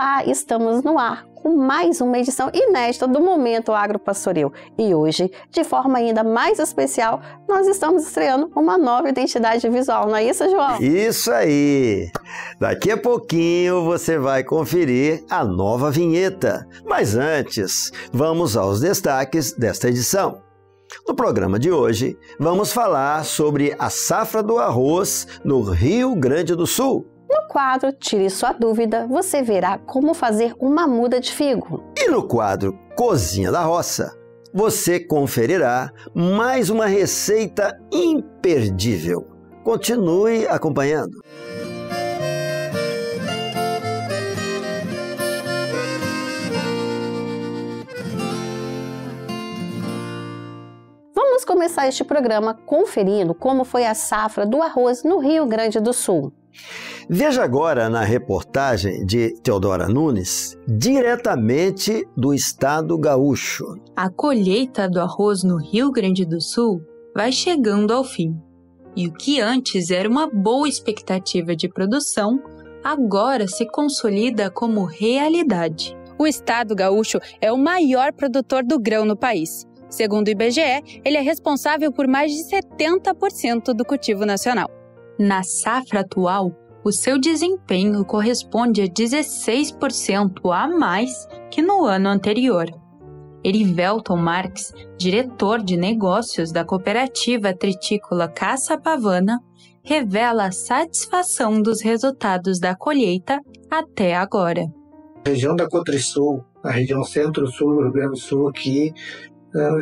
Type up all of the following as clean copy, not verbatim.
Olá, estamos no ar com mais uma edição inédita do Momento Agropastoril. E hoje, de forma ainda mais especial, nós estamos estreando uma nova identidade visual, não é isso, João? Isso aí! Daqui a pouquinho você vai conferir a nova vinheta. Mas antes, vamos aos destaques desta edição. No programa de hoje, vamos falar sobre a safra do arroz no Rio Grande do Sul. No quadro Tire Sua Dúvida, você verá como fazer uma muda de figo. E no quadro Cozinha da Roça, você conferirá mais uma receita imperdível. Continue acompanhando. Vamos começar este programa conferindo como foi a safra do arroz no Rio Grande do Sul. Veja agora na reportagem de Teodora Nunes, diretamente do estado gaúcho. A colheita do arroz no Rio Grande do Sul vai chegando ao fim. E o que antes era uma boa expectativa de produção, agora se consolida como realidade. O estado gaúcho é o maior produtor do grão no país. Segundo o IBGE, ele é responsável por mais de 70% do cultivo nacional. Na safra atual, o seu desempenho corresponde a 16% a mais que no ano anterior. Erivelton Marques, diretor de negócios da cooperativa tritícola Caçapavana, revela a satisfação dos resultados da colheita até agora. A região da Cotrisul, a região centro-sul do Rio Grande do Sul, aqui,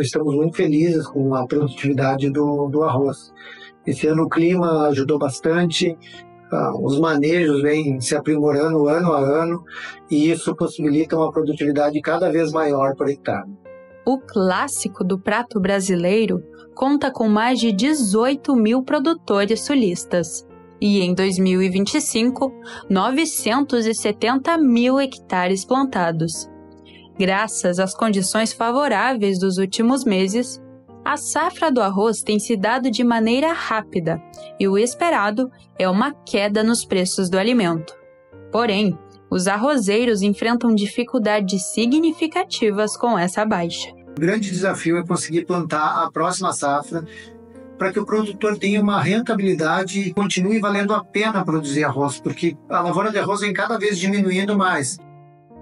estamos muito felizes com a produtividade do arroz. Esse ano o clima ajudou bastante, os manejos vêm se aprimorando ano a ano e isso possibilita uma produtividade cada vez maior por hectare. O clássico do prato brasileiro conta com mais de 18 mil produtores sulistas e em 2025, 970 mil hectares plantados. Graças às condições favoráveis dos últimos meses, a safra do arroz tem se dado de maneira rápida e o esperado é uma queda nos preços do alimento. Porém, os arrozeiros enfrentam dificuldades significativas com essa baixa. O grande desafio é conseguir plantar a próxima safra para que o produtor tenha uma rentabilidade e continue valendo a pena produzir arroz, porque a lavoura de arroz vem cada vez diminuindo mais.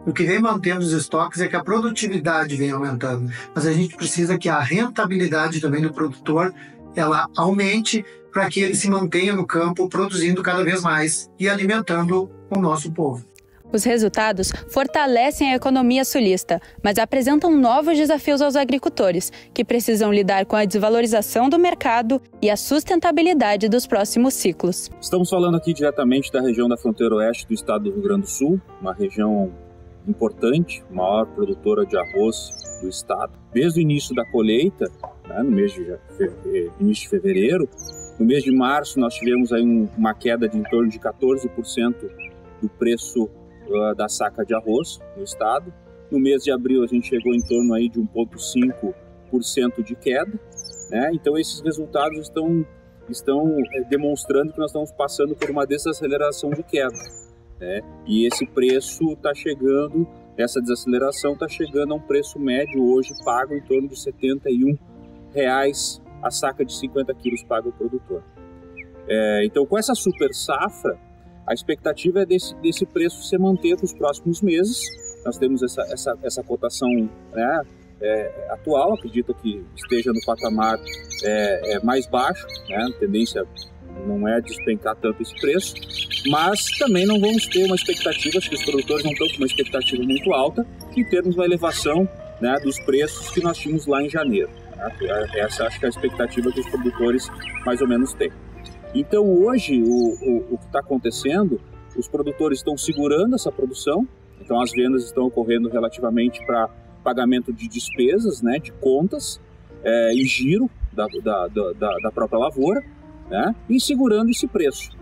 O que vem mantendo os estoques é que a produtividade vem aumentando, mas a gente precisa que a rentabilidade também do produtor ela aumente para que ele se mantenha no campo produzindo cada vez mais e alimentando o nosso povo. Os resultados fortalecem a economia sulista, mas apresentam novos desafios aos agricultores, que precisam lidar com a desvalorização do mercado e a sustentabilidade dos próximos ciclos. Estamos falando aqui diretamente da região da fronteira oeste do estado do Rio Grande do Sul, uma região importante, maior produtora de arroz do estado. Desde o início da colheita, no mês de início de fevereiro, no mês de março nós tivemos aí uma queda de em torno de 14% do preço da saca de arroz no estado. No mês de abril a gente chegou em torno aí de 1,5% de queda, né? Então esses resultados estão demonstrando que nós estamos passando por uma desaceleração de queda. E esse preço está chegando, essa desaceleração está chegando a um preço médio hoje pago em torno de R$ 71 a saca de 50 quilos paga o produtor. Então com essa super safra, a expectativa é desse preço se manter para os próximos meses. Nós temos essa cotação atual, acredito que esteja no patamar mais baixo, a tendência não é despencar tanto esse preço, mas também não vamos ter uma expectativa, acho que os produtores não estão com uma expectativa muito alta em termos da elevação dos preços que nós tínhamos lá em janeiro. Essa acho que é a expectativa que os produtores mais ou menos têm. Então hoje o que está acontecendo, os produtores estão segurando essa produção, então as vendas estão ocorrendo relativamente para pagamento de despesas, de contas e giro da própria lavoura, e segurando esse preço.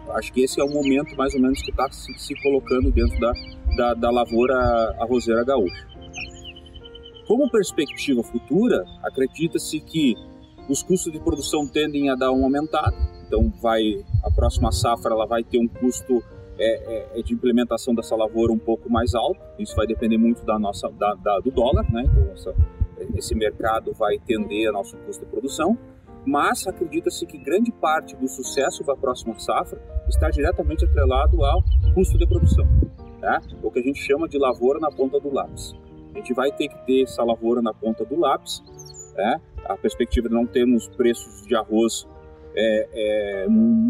Acho que esse é o momento mais ou menos que está se colocando dentro da lavoura arrozeira gaúcha. Como perspectiva futura, acredita-se que os custos de produção tendem a dar uma aumentada, então a próxima safra ela vai ter um custo de implementação dessa lavoura um pouco mais alto. Isso vai depender muito do dólar, né? Então esse mercado vai tender a nosso custo de produção, mas acredita-se que grande parte do sucesso da próxima safra está diretamente atrelado ao custo de produção, tá? O que a gente chama de lavoura na ponta do lápis. A gente vai ter que ter essa lavoura na ponta do lápis, né? A perspectiva de não termos preços de arroz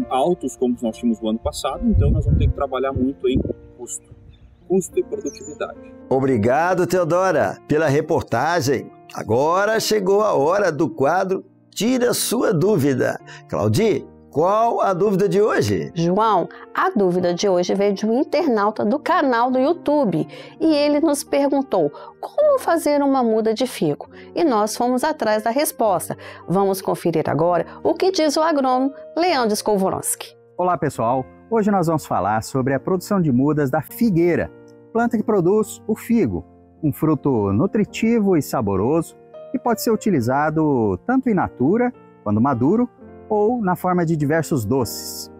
altos como nós tínhamos no ano passado, então nós vamos ter que trabalhar muito em custo e produtividade. Obrigado, Teodora, pela reportagem. Agora chegou a hora do quadro Tira Sua Dúvida. Claudi, qual a dúvida de hoje? João, a dúvida de hoje veio de um internauta do canal do YouTube e ele nos perguntou como fazer uma muda de figo e nós fomos atrás da resposta. Vamos conferir agora o que diz o agrônomo Leandro Skolvoronski. Olá pessoal, hoje nós vamos falar sobre a produção de mudas da figueira, planta que produz o figo, um fruto nutritivo e saboroso que pode ser utilizado tanto in natura, quando maduro, ou na forma de diversos doces.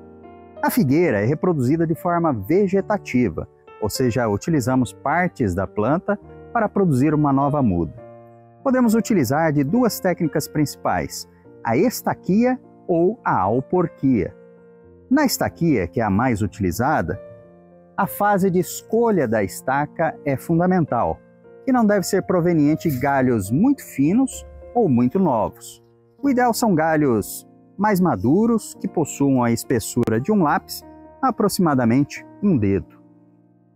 A figueira é reproduzida de forma vegetativa, ou seja, utilizamos partes da planta para produzir uma nova muda. Podemos utilizar de duas técnicas principais, a estaquia ou a alporquia. Na estaquia, que é a mais utilizada, a fase de escolha da estaca é fundamental, e não deve ser proveniente de galhos muito finos ou muito novos. O ideal são galhos mais maduros, que possuam a espessura de um lápis, aproximadamente um dedo.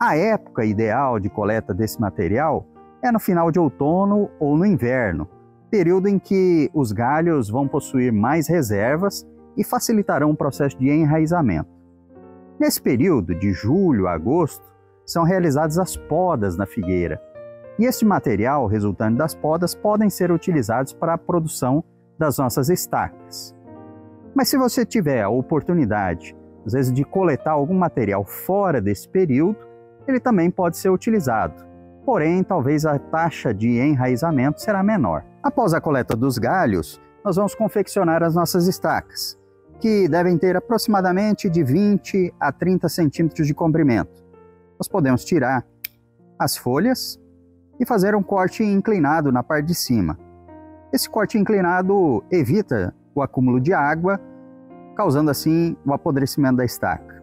A época ideal de coleta desse material é no final de outono ou no inverno, período em que os galhos vão possuir mais reservas e facilitarão o processo de enraizamento. Nesse período, de julho a agosto, são realizadas as podas na figueira, e este material resultante das podas podem ser utilizados para a produção das nossas estacas. Mas se você tiver a oportunidade, às vezes, de coletar algum material fora desse período, ele também pode ser utilizado. Porém, talvez a taxa de enraizamento será menor. Após a coleta dos galhos, nós vamos confeccionar as nossas estacas, que devem ter aproximadamente de 20 a 30 centímetros de comprimento. Nós podemos tirar as folhas e fazer um corte inclinado na parte de cima. Esse corte inclinado evita o acúmulo de água, causando assim o apodrecimento da estaca.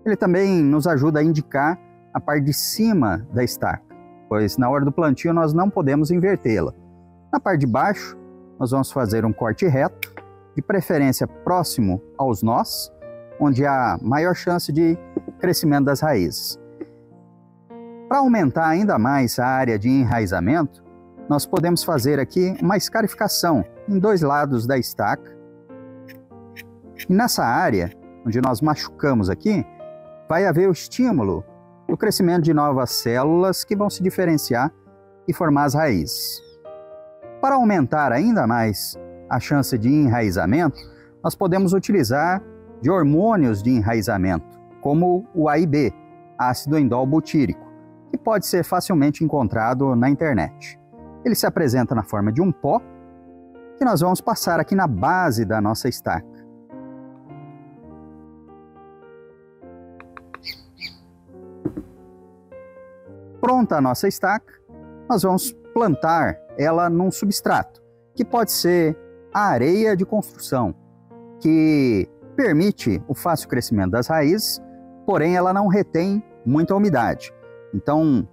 Ele também nos ajuda a indicar a parte de cima da estaca, pois na hora do plantio nós não podemos invertê-la. Na parte de baixo, nós vamos fazer um corte reto, de preferência próximo aos nós, onde há maior chance de crescimento das raízes. Para aumentar ainda mais a área de enraizamento, nós podemos fazer aqui uma escarificação em dois lados da estaca. E nessa área, onde nós machucamos aqui, vai haver o estímulo do crescimento de novas células que vão se diferenciar e formar as raízes. Para aumentar ainda mais a chance de enraizamento, nós podemos utilizar de hormônios de enraizamento, como o AIB, ácido indol butírico, que pode ser facilmente encontrado na internet. Ele se apresenta na forma de um pó, que nós vamos passar aqui na base da nossa estaca. Pronta a nossa estaca, nós vamos plantar ela num substrato, que pode ser a areia de construção, que permite o fácil crescimento das raízes, porém ela não retém muita umidade. Então,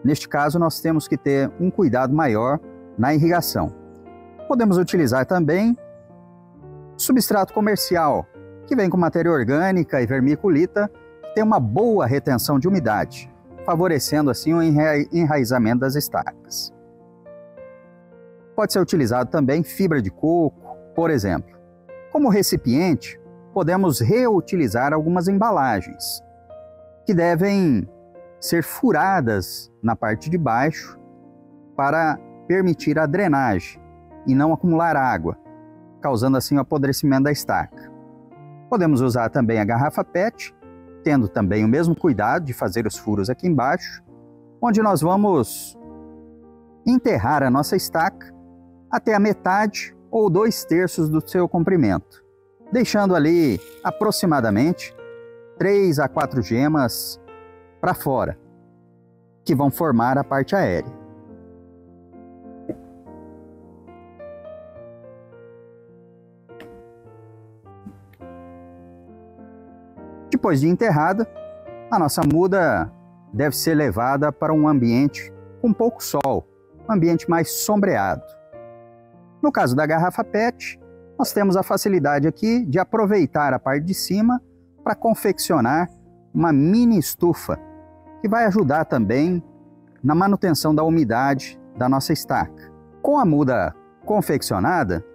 neste caso, nós temos que ter um cuidado maior na irrigação. Podemos utilizar também substrato comercial, que vem com matéria orgânica e vermiculita, que tem uma boa retenção de umidade, favorecendo assim o enraizamento das estacas. Pode ser utilizado também fibra de coco, por exemplo. Como recipiente, podemos reutilizar algumas embalagens, que devem ser furadas na parte de baixo para permitir a drenagem e não acumular água, causando assim o apodrecimento da estaca. Podemos usar também a garrafa PET, tendo também o mesmo cuidado de fazer os furos aqui embaixo, onde nós vamos enterrar a nossa estaca até a metade ou 2/3 do seu comprimento, deixando ali aproximadamente 3 a 4 gemas para fora, que vão formar a parte aérea. Depois de enterrada, a nossa muda deve ser levada para um ambiente com pouco sol, um ambiente mais sombreado. No caso da garrafa PET, nós temos a facilidade aqui de aproveitar a parte de cima para confeccionar uma mini estufa, que vai ajudar também na manutenção da umidade da nossa estaca. Com a muda confeccionada,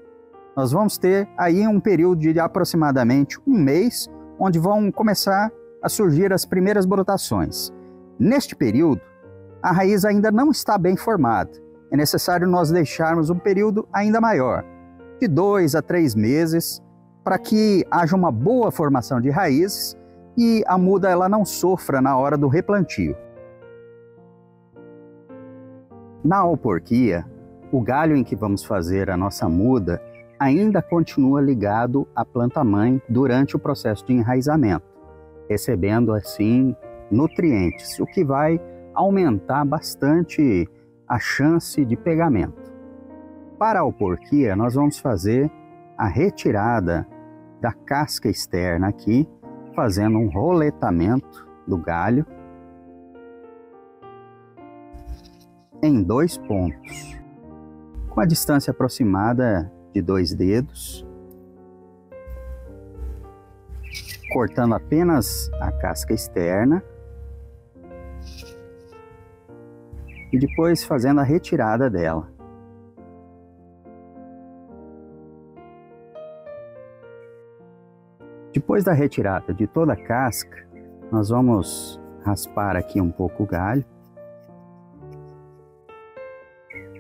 nós vamos ter aí um período de aproximadamente um mês, onde vão começar a surgir as primeiras brotações. Neste período, a raiz ainda não está bem formada. É necessário nós deixarmos um período ainda maior, de 2 a 3 meses, para que haja uma boa formação de raízes e a muda ela não sofra na hora do replantio. Na alporquia, o galho em que vamos fazer a nossa muda ainda continua ligado à planta-mãe durante o processo de enraizamento, recebendo assim nutrientes, o que vai aumentar bastante a chance de pegamento. Para a alporquia, nós vamos fazer a retirada da casca externa aqui, fazendo um roletamento do galho em 2 pontos, com a distância aproximada de 2 dedos, cortando apenas a casca externa e depois fazendo a retirada dela. Depois da retirada de toda a casca, nós vamos raspar aqui um pouco o galho,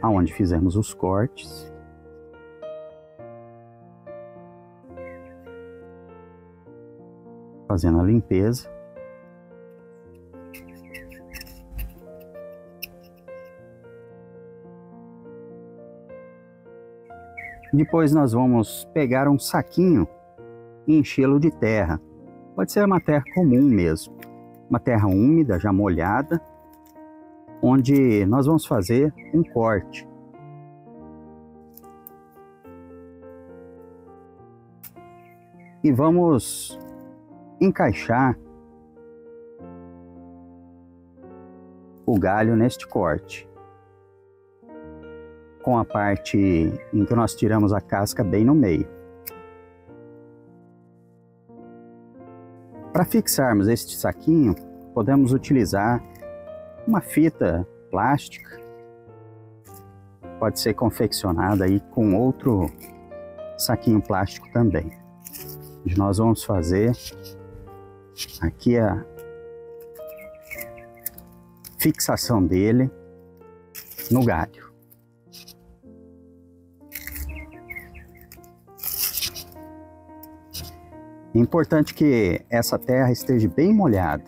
aonde fizemos os cortes. Fazendo a limpeza. Depois nós vamos pegar um saquinho e enchê-lo de terra. Pode ser uma terra comum mesmo, uma terra úmida, já molhada, onde nós vamos fazer um corte. E vamos encaixar o galho neste corte, com a parte em que nós tiramos a casca bem no meio. Para fixarmos este saquinho, podemos utilizar uma fita plástica, pode ser confeccionada aí com outro saquinho plástico também. Nós vamos fazer aqui a fixação dele no galho. É importante que essa terra esteja bem molhada.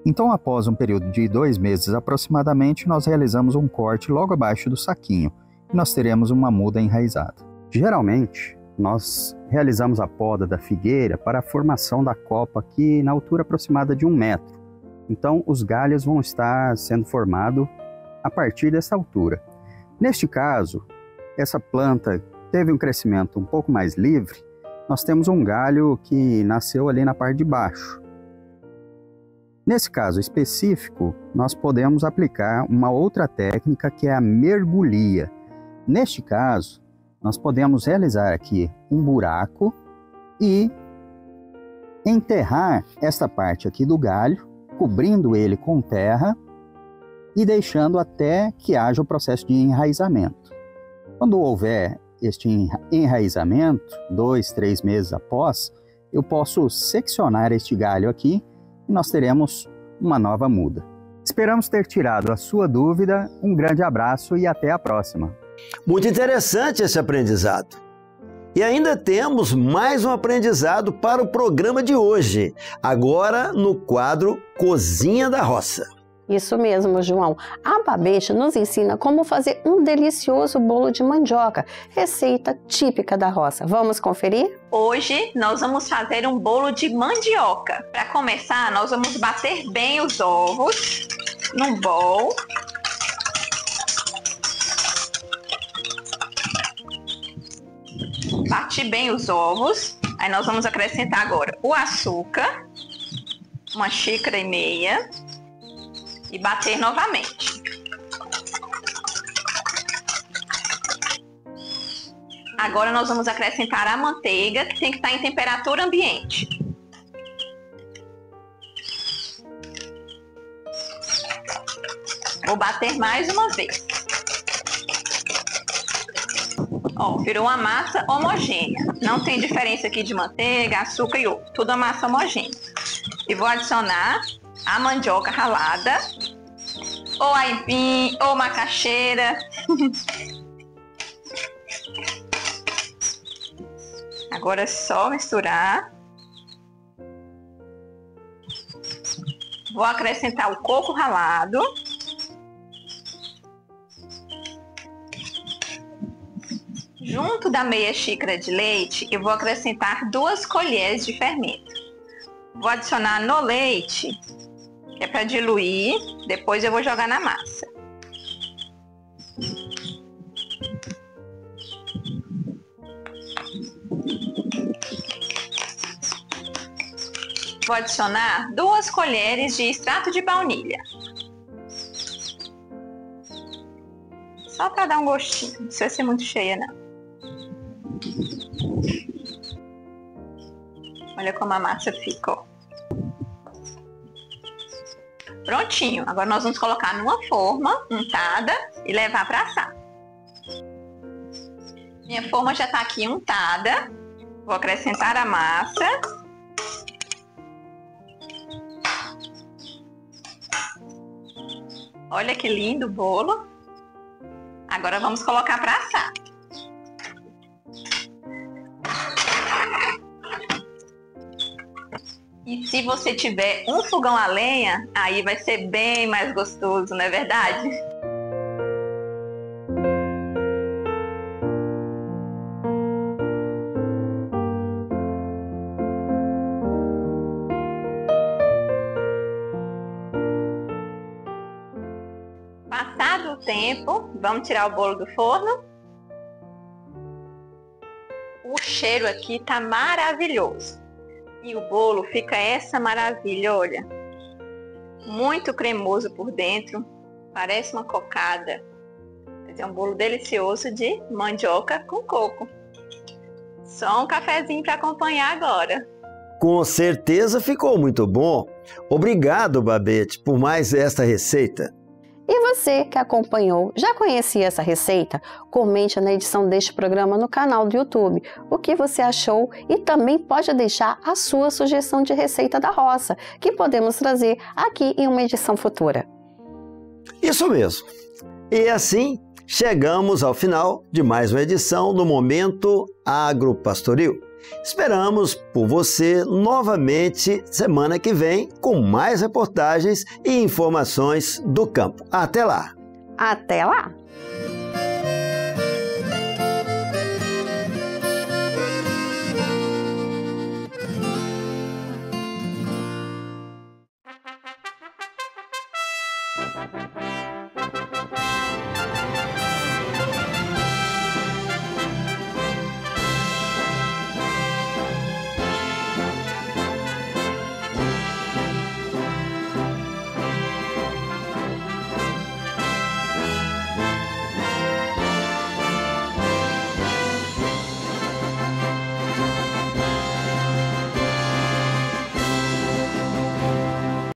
Então, após um período de 2 meses aproximadamente, nós realizamos um corte logo abaixo do saquinho e nós teremos uma muda enraizada. Geralmente, nós realizamos a poda da figueira para a formação da copa aqui na altura aproximada de 1 metro. Então, os galhos vão estar sendo formados a partir dessa altura. Neste caso, essa planta teve um crescimento um pouco mais livre, nós temos um galho que nasceu ali na parte de baixo. Nesse caso específico, nós podemos aplicar uma outra técnica que é a mergulhia. Neste caso, nós podemos realizar aqui um buraco e enterrar esta parte aqui do galho, cobrindo ele com terra e deixando até que haja o processo de enraizamento. Quando houver este enraizamento, 2, 3 meses após, eu posso seccionar este galho aqui e nós teremos uma nova muda. Esperamos ter tirado a sua dúvida. Um grande abraço e até a próxima. Muito interessante esse aprendizado. E ainda temos mais um aprendizado para o programa de hoje, agora no quadro Cozinha da Roça. Isso mesmo, João. A Babette nos ensina como fazer um delicioso bolo de mandioca, receita típica da roça. Vamos conferir? Hoje nós vamos fazer um bolo de mandioca. Para começar, nós vamos bater bem os ovos num bowl. Batir bem os ovos. Aí nós vamos acrescentar agora o açúcar, 1,5 xícaras. E bater novamente. Agora nós vamos acrescentar a manteiga, que tem que estar em temperatura ambiente. Vou bater mais uma vez. Ó, virou uma massa homogênea. Não tem diferença aqui de manteiga, açúcar e ovo. Tudo uma massa homogênea. E vou adicionar a mandioca ralada, ou aipim, ou macaxeira. Agora é só misturar. Vou acrescentar o coco ralado. Junto da meia xícara de leite, eu vou acrescentar 2 colheres de fermento. Vou adicionar no leite, que é para diluir, depois eu vou jogar na massa. Vou adicionar 2 colheres de extrato de baunilha. Só para dar um gostinho, não precisa ser muito cheia não. Olha como a massa ficou. Prontinho, agora nós vamos colocar numa forma untada e levar para assar. Minha forma já está aqui untada, vou acrescentar a massa. Olha que lindo o bolo. Agora vamos colocar para assar. E se você tiver um fogão a lenha, aí vai ser bem mais gostoso, não é verdade? Passado o tempo, vamos tirar o bolo do forno. O cheiro aqui tá maravilhoso. E o bolo fica essa maravilha, olha. Muito cremoso por dentro, parece uma cocada. Mas é um bolo delicioso de mandioca com coco. Só um cafezinho para acompanhar agora. Com certeza ficou muito bom. Obrigado, Babette, por mais esta receita. E você que acompanhou, já conhecia essa receita? Comente na edição deste programa no canal do YouTube o que você achou e também pode deixar a sua sugestão de receita da roça, que podemos trazer aqui em uma edição futura. Isso mesmo. E assim chegamos ao final de mais uma edição do Momento Agropastoril. Esperamos por você novamente semana que vem com mais reportagens e informações do campo. Até lá! Até lá!